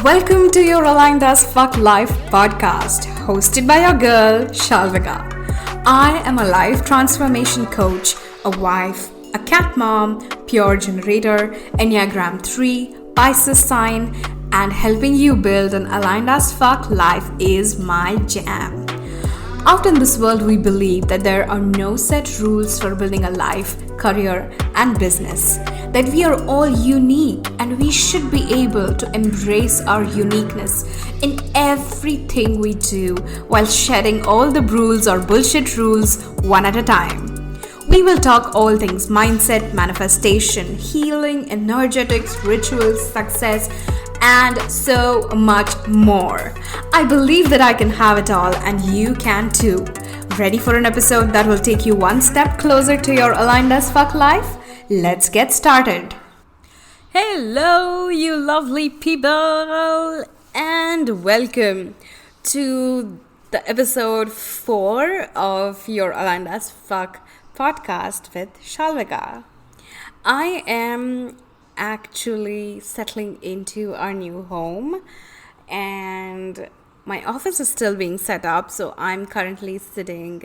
Welcome to your Aligned as Fuck Life podcast, hosted by your girl, Shalvika. I am a life transformation coach, a wife, a cat mom, pure generator, Enneagram 3, Pisces sign, and helping you build an aligned as fuck life is my jam. Out in this world, we believe that there are no set rules for building a life, career, and business. That we are all unique and we should be able to embrace our uniqueness in everything we do while shedding all the rules or bullshit rules one at a time. We will talk all things mindset, manifestation, healing, energetics, rituals, success, and so much more. I believe that I can have it all and you can too. Ready for an episode that will take you one step closer to your aligned as fuck life? Let's get started. Hello, you lovely people, and welcome to the episode 4 of your Aligned as Fuck podcast with Shalvika. I am actually settling into our new home, and my office is still being set up, so I'm currently sitting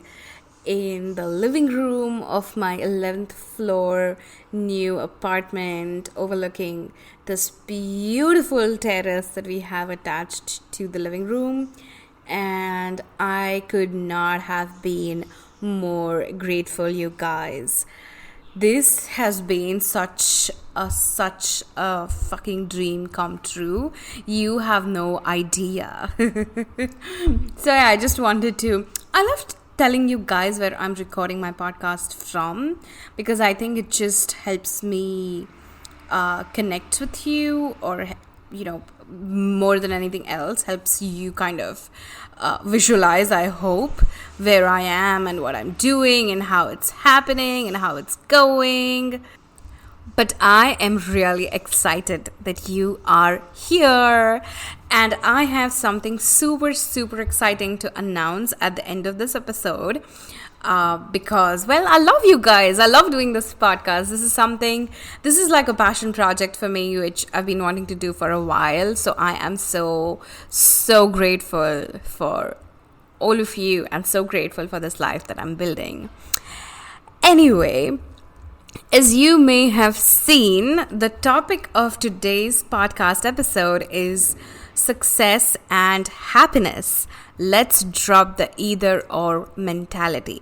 in the living room of my 11th floor new apartment overlooking this beautiful terrace that we have attached to the living room, and I could not have been more grateful, you guys. This has been such a fucking dream come true. You have no idea. So yeah, I just wanted to, I love telling you guys where I'm recording my podcast from, because I think it just helps me connect with you, or more than anything else, helps you kind of visualize, I hope, where I am and what I'm doing and how it's happening and how it's going. But I am really excited that you are here, and I have something super exciting to announce at the end of this episode, because, well, I love you guys. I love doing this podcast. This is like a passion project for me, which I've been wanting to do for a while. So I am so grateful for all of you, and so grateful for this life that I'm building. Anyway, as you may have seen, the topic of today's podcast episode is success and happiness. Let's drop the either or mentality.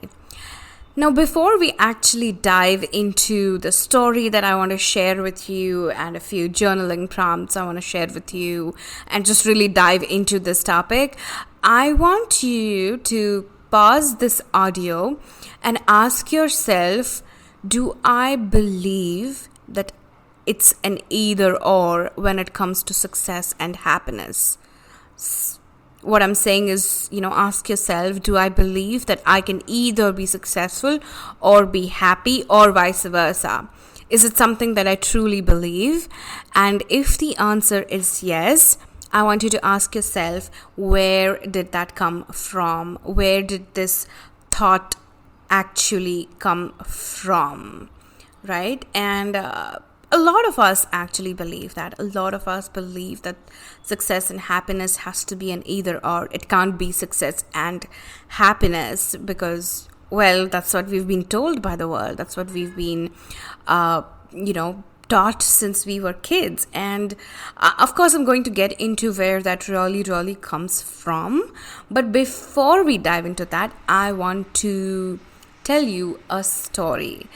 Now, before we actually dive into the story that I want to share with you and a few journaling prompts I want to share with you and just really dive into this topic, I want you to pause this audio and ask yourself, do I believe that it's an either or when it comes to success and happiness? What I'm saying is, ask yourself, do I believe that I can either be successful or be happy, or vice versa? Is it something that I truly believe? And if the answer is yes, I want you to ask yourself, where did that come from? Where did this thought actually come from, right? And a lot of us actually believe that. A lot of us believe that success and happiness has to be an either or. It can't be success and happiness because, well, that's what we've been told by the world. That's what we've been, taught since we were kids. And of course, I'm going to get into where that really comes from. But before we dive into that, I want to tell you a story.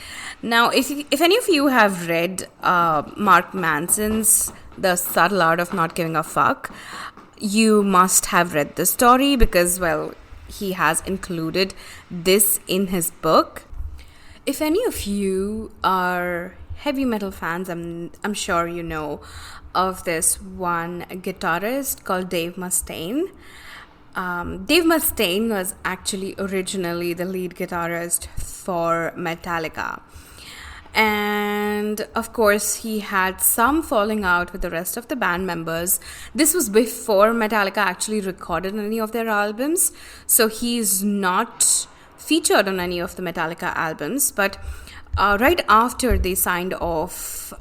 Now, if any of you have read Mark Manson's The Subtle Art of Not Giving a Fuck, you must have read the story because, well, he has included this in his book. If any of you are heavy metal fans, I'm sure you know of this one guitarist called Dave Mustaine. Dave Mustaine was actually originally the lead guitarist for Metallica. And of course, he had some falling out with the rest of the band members. This was before Metallica actually recorded any of their albums. So he's not featured on any of the Metallica albums. But right after they signed off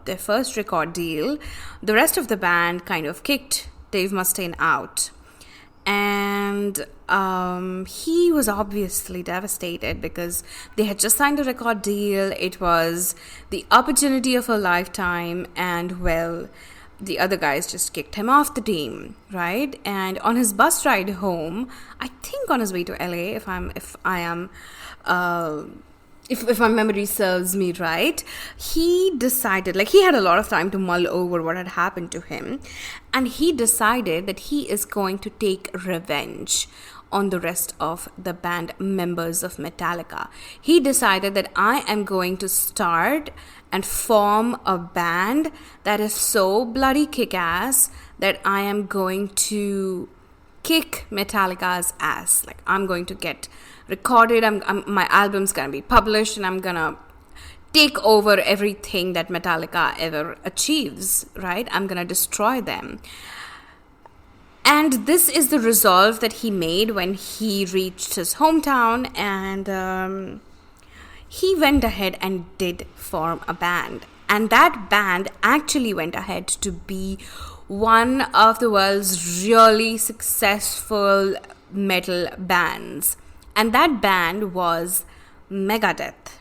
their first record deal, the rest of the band kind of kicked Dave Mustaine out. And he was obviously devastated because they had just signed a record deal. It was the opportunity of a lifetime, and well, the other guys just kicked him off the team, right? And on his bus ride home, I think on his way to LA, if my memory serves me right, he decided, like, he had a lot of time to mull over what had happened to him, and he decided that he is going to take revenge on the rest of the band members of Metallica. He decided that I am going to start and form a band that is so bloody kick-ass that I am going to kick Metallica's ass. Like, I'm going to get recorded, my album's gonna be published, and I'm gonna take over everything that Metallica ever achieves, right? I'm gonna destroy them. And this is the resolve that he made when he reached his hometown, and he went ahead and did form a band. And that band actually went ahead to be one of the world's really successful metal bands. And that band was Megadeth.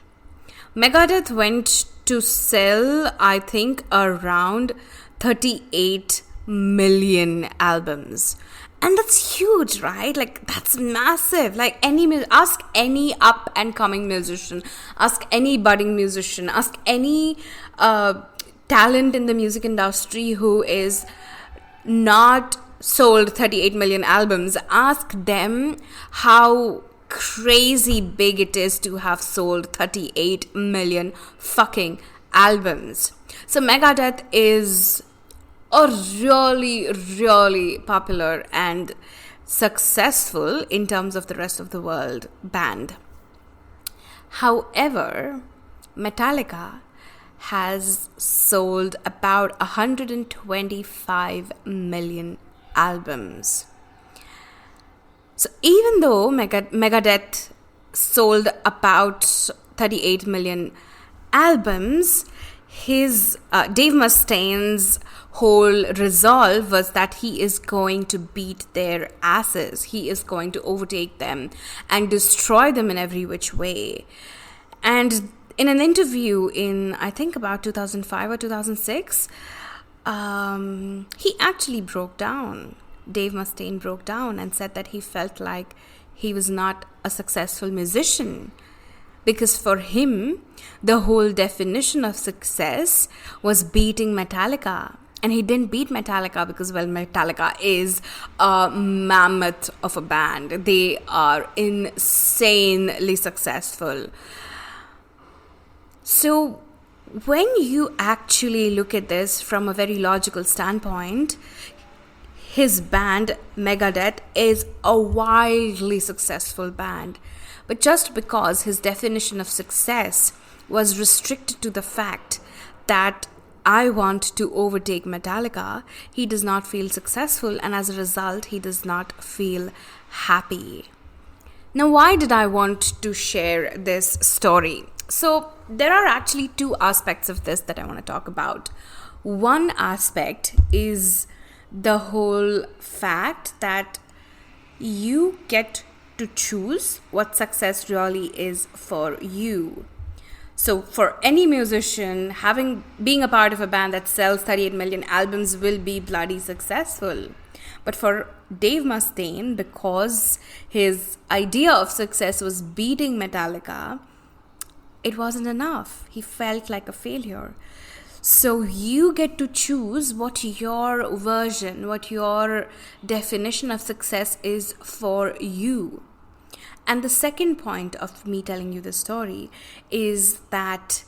Megadeth went to sell, I think, around 38 million albums. And that's huge, right? Like, that's massive. Like, ask any up and coming musician, ask any budding musician, ask any talent in the music industry who is not sold 38 million albums. Ask them how crazy big it is to have sold 38 million fucking albums. So Megadeth is a really, really popular and successful in terms of the rest of the world band. However, Metallica has sold about 125 million albums. So even though Megadeth sold about 38 million albums, his Dave Mustaine's whole resolve was that he is going to beat their asses. He is going to overtake them and destroy them in every which way. And in an interview in, I think, about 2005 or 2006, he actually broke down. Dave Mustaine broke down and said that he felt like he was not a successful musician, because for him, the whole definition of success was beating Metallica. And he didn't beat Metallica because, well, Metallica is a mammoth of a band. They are insanely successful. So when you actually look at this from a very logical standpoint, his band, Megadeth, is a wildly successful band. But just because his definition of success was restricted to the fact that I want to overtake Metallica, he does not feel successful, and as a result, he does not feel happy. Now, why did I want to share this story? So, there are actually two aspects of this that I want to talk about. One aspect is the whole fact that you get to choose what success really is for you. So for any musician, being a part of a band that sells 38 million albums will be bloody successful. But for Dave Mustaine, because his idea of success was beating Metallica, it wasn't enough. He felt like a failure. So you get to choose what your version, what your definition of success is for you. And the second point of me telling you the story is that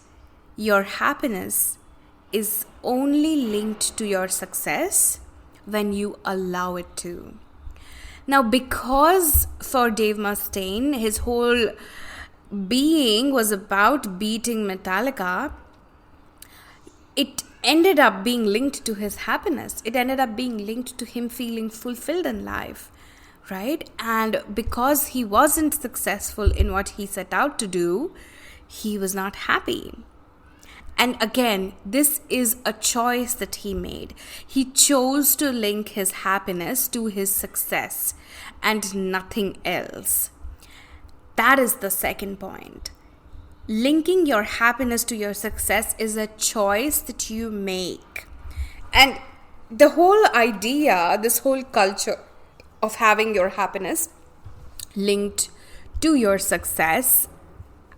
your happiness is only linked to your success when you allow it to. Now, because for Dave Mustaine, his whole being was about beating Metallica, it ended up being linked to his happiness. It ended up being linked to him feeling fulfilled in life, right? And because he wasn't successful in what he set out to do, he was not happy. And again, this is a choice that he made. He chose to link his happiness to his success and nothing else. That is the second point. Linking your happiness to your success is a choice that you make. And the whole idea, this whole culture of having your happiness linked to your success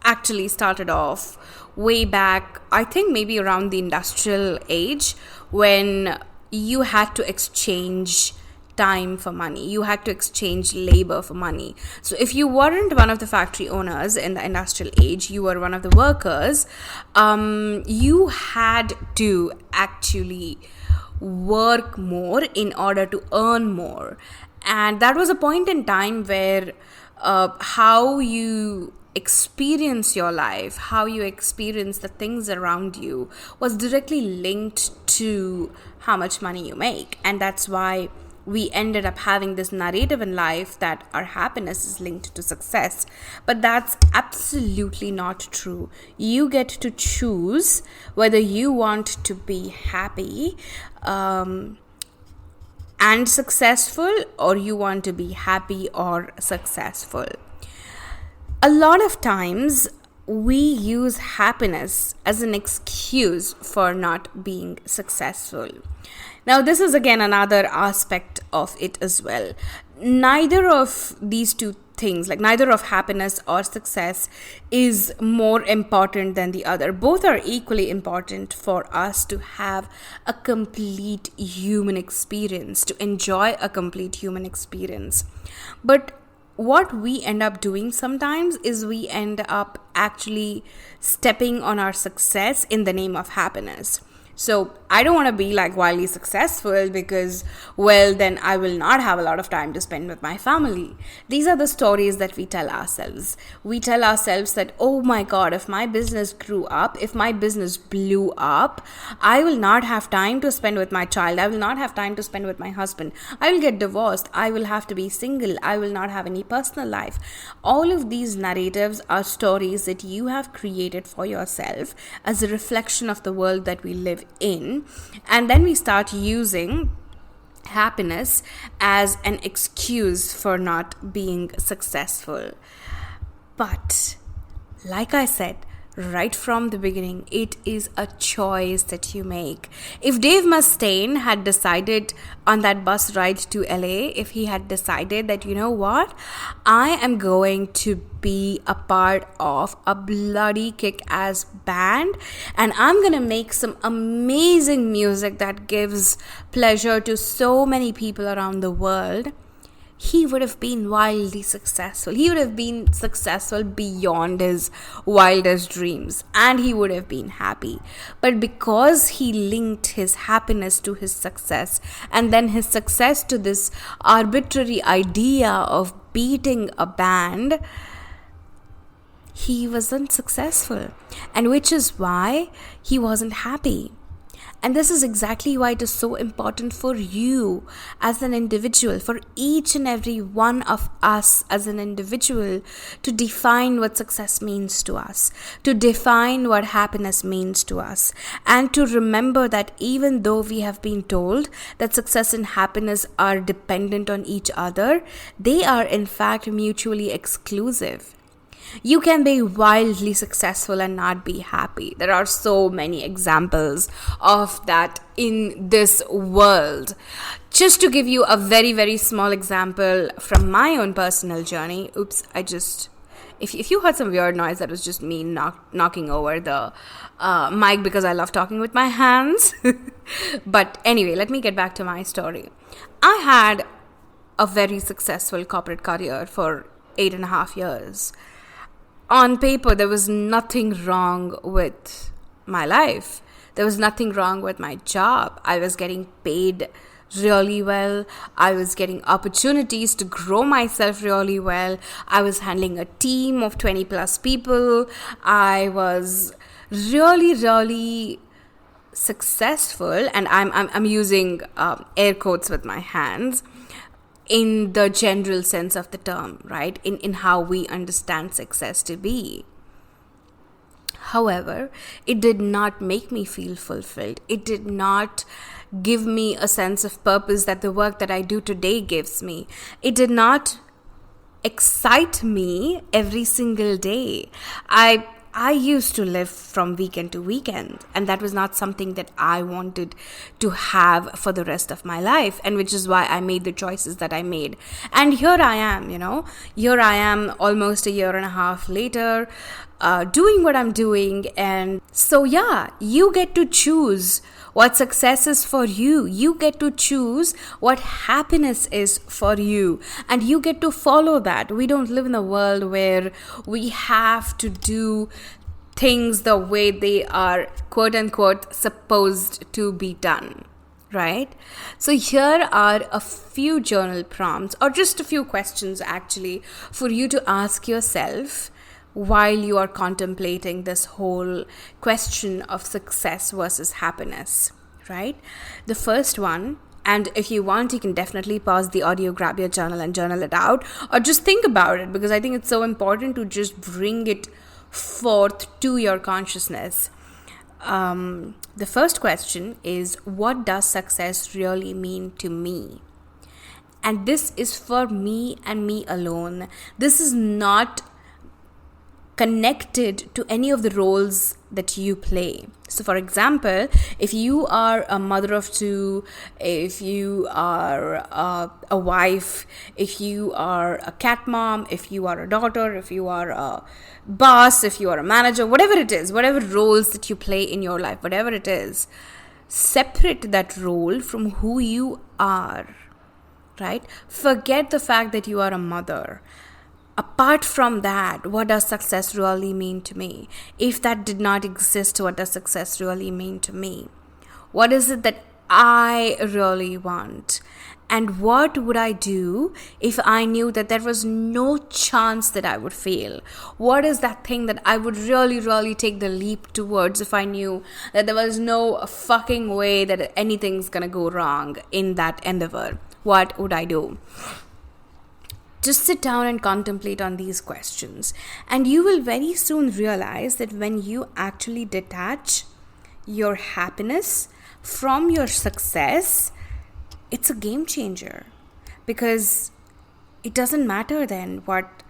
actually started off way back, I think maybe around the industrial age, when you had to exchange time for money. You had to exchange labor for money. So if you weren't one of the factory owners in the industrial age, you were one of the workers, you had to actually work more in order to earn more. And that was a point in time where how you experience your life, how you experience the things around you was directly linked to how much money you make. And that's why we ended up having this narrative in life that our happiness is linked to success. But that's absolutely not true. You get to choose whether you want to be happy and successful, or you want to be happy or successful. A lot of times we use happiness as an excuse for not being successful. Now, this is again another aspect of it as well. Neither of these two things, like neither of happiness or success, is more important than the other. Both are equally important for us to have a complete human experience, to enjoy a complete human experience. But what we end up doing sometimes is we end up actually stepping on our success in the name of happiness. So I don't want to be like wildly successful because, well, then I will not have a lot of time to spend with my family. These are the stories that we tell ourselves. We tell ourselves that, oh my God, if my business grew up, if my business blew up, I will not have time to spend with my child. I will not have time to spend with my husband. I will get divorced. I will have to be single. I will not have any personal life. All of these narratives are stories that you have created for yourself as a reflection of the world that we live in. And then we start using happiness as an excuse for not being successful. But like I said, right from the beginning, it is a choice that you make. If Dave Mustaine had decided on that bus ride to LA, if he had decided that, you know what, I am going to be a part of a bloody kick-ass band and I'm gonna make some amazing music that gives pleasure to so many people around the world, he would have been wildly successful. He would have been successful beyond his wildest dreams, and he would have been happy. But because he linked his happiness to his success, and then his success to this arbitrary idea of beating a band, he wasn't successful. And which is why he wasn't happy. And this is exactly why it is so important for you as an individual, for each and every one of us as an individual, to define what success means to us, to define what happiness means to us, and to remember that even though we have been told that success and happiness are dependent on each other, they are in fact mutually exclusive. You can be wildly successful and not be happy. There are so many examples of that in this world. Just to give you a very, very small example from my own personal journey. Oops, if you heard some weird noise, that was just me knocking over the mic because I love talking with my hands. But anyway, let me get back to my story. I had a very successful corporate career for 8.5 years. On paper, there was nothing wrong with my life. There was nothing wrong with my job. I was getting paid really well. I was getting opportunities to grow myself really well. I was handling a team of 20 plus people. I was really, really successful, and I'm using air quotes with my hands, in the general sense of the term, right? In how we understand success to be. However, it did not make me feel fulfilled. It did not give me a sense of purpose that the work that I do today gives me. It did not excite me every single day. I used to live from weekend to weekend, and that was not something that I wanted to have for the rest of my life, and which is why I made the choices that I made. And here I am, here I am almost a year and a half later, doing what I'm doing. And so, yeah, you get to choose what success is for you. You get to choose what happiness is for you, and you get to follow that. We don't live in a world where we have to do things the way they are, quote unquote, supposed to be done, right? So here are a few journal prompts, or just a few questions actually, for you to ask yourself while you are contemplating this whole question of success versus happiness, right? The first one, and if you want, you can definitely pause the audio, grab your journal and journal it out, or just think about it, because I think it's so important to just bring it forth to your consciousness. The first question is, what does success really mean to me? And this is for me and me alone. This is not connected to any of the roles that you play. So for example, if you are a mother of two, if you are a wife, if you are a cat mom, if you are a daughter, if you are a boss, if you are a manager, whatever it is, whatever roles that you play in your life, whatever it is, separate that role from who you are, right? Forget the fact that you are a mother. Apart from that, what does success really mean to me? If that did not exist, what does success really mean to me? What is it that I really want? And what would I do if I knew that there was no chance that I would fail? What is that thing that I would really, really take the leap towards if I knew that there was no fucking way that anything's gonna go wrong in that endeavor? What would I do? Just sit down and contemplate on these questions, and you will very soon realize that when you actually detach your happiness from your success, it's a game changer, because it doesn't matter then what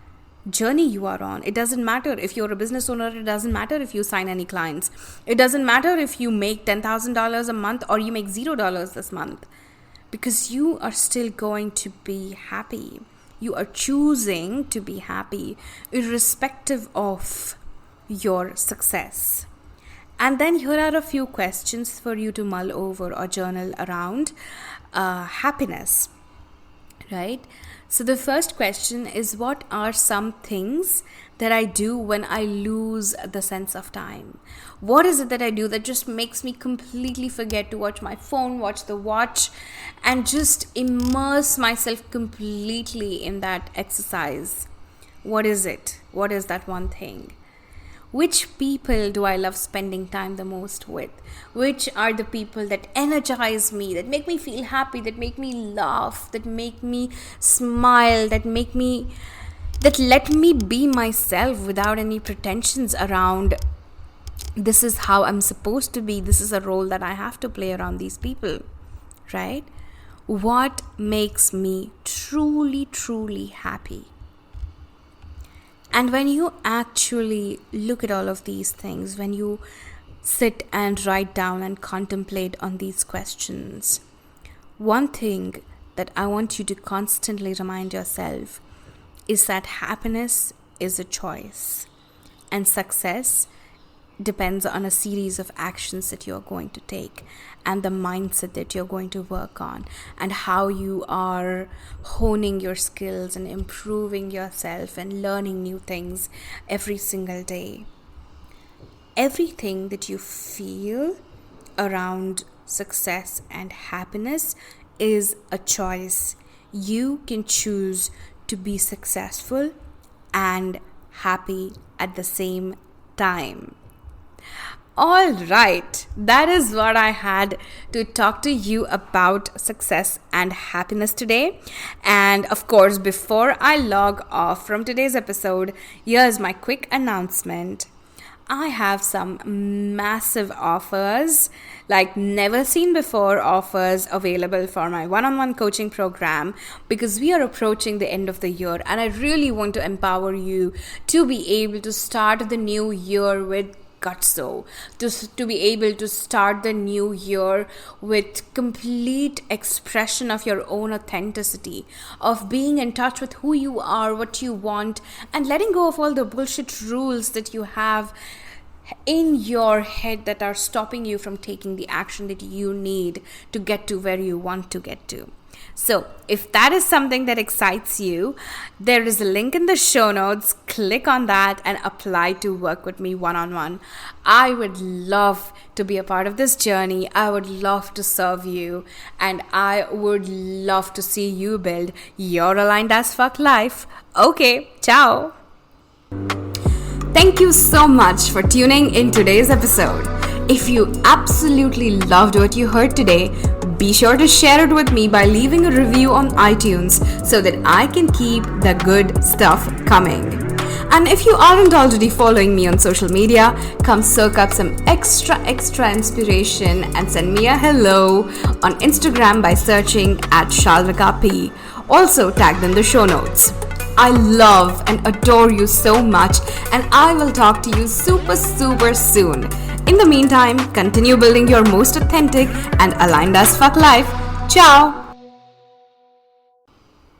journey you are on. It doesn't matter if you're a business owner. It doesn't matter if you sign any clients. It doesn't matter if you make $10,000 a month or you make $0 this month, because you are still going to be happy. You are choosing to be happy irrespective of your success. And then here are a few questions for you to mull over or journal around happiness, right? So the first question is, what are some things that I do when I lose the sense of time? What is it that I do that just makes me completely forget to watch my phone, watch the watch, and just immerse myself completely in that exercise? What is it? What is that one thing? Which people do I love spending time the most with? Which are the people that energize me, that make me feel happy, that make me laugh, that make me smile, that let me be myself without any pretensions around this is how I'm supposed to be, this is a role that I have to play around these people, right? What makes me truly, truly happy? And when you actually look at all of these things, when you sit and write down and contemplate on these questions, one thing that I want you to constantly remind yourself is that happiness is a choice, and success depends on a series of actions that you're going to take, and the mindset that you're going to work on, and how you are honing your skills and improving yourself and learning new things every single day. Everything that you feel around success and happiness is a choice. You can choose to be successful and happy at the same time. All right, that is what I had to talk to you about success and happiness today. And of course, before I log off from today's episode, here's my quick announcement. I have some massive offers, like never seen before offers available for my one-on-one coaching program, because we are approaching the end of the year and I really want to empower you to be able to start the new year with gutso, to be able to start the new year with complete expression of your own authenticity, of being in touch with who you are, what you want, and letting go of all the bullshit rules that you have in your head that are stopping you from taking the action that you need to get to where you want to get to. So, if that is something that excites you, there is a link in the show notes. Click on that and apply to work with me one-on-one. I would love to be a part of this journey. I would love to serve you, and I would love to see you build your aligned as fuck life. Okay, ciao. Thank you so much for tuning in today's episode. If you absolutely loved what you heard today, be sure to share it with me by leaving a review on iTunes so that I can keep the good stuff coming. And if you aren't already following me on social media, come soak up some extra inspiration and send me a hello on Instagram by searching @ShalvikaP. Also tagged in the show notes. I love and adore you so much, and I will talk to you super soon. In the meantime, continue building your most authentic and aligned as fuck life. Ciao!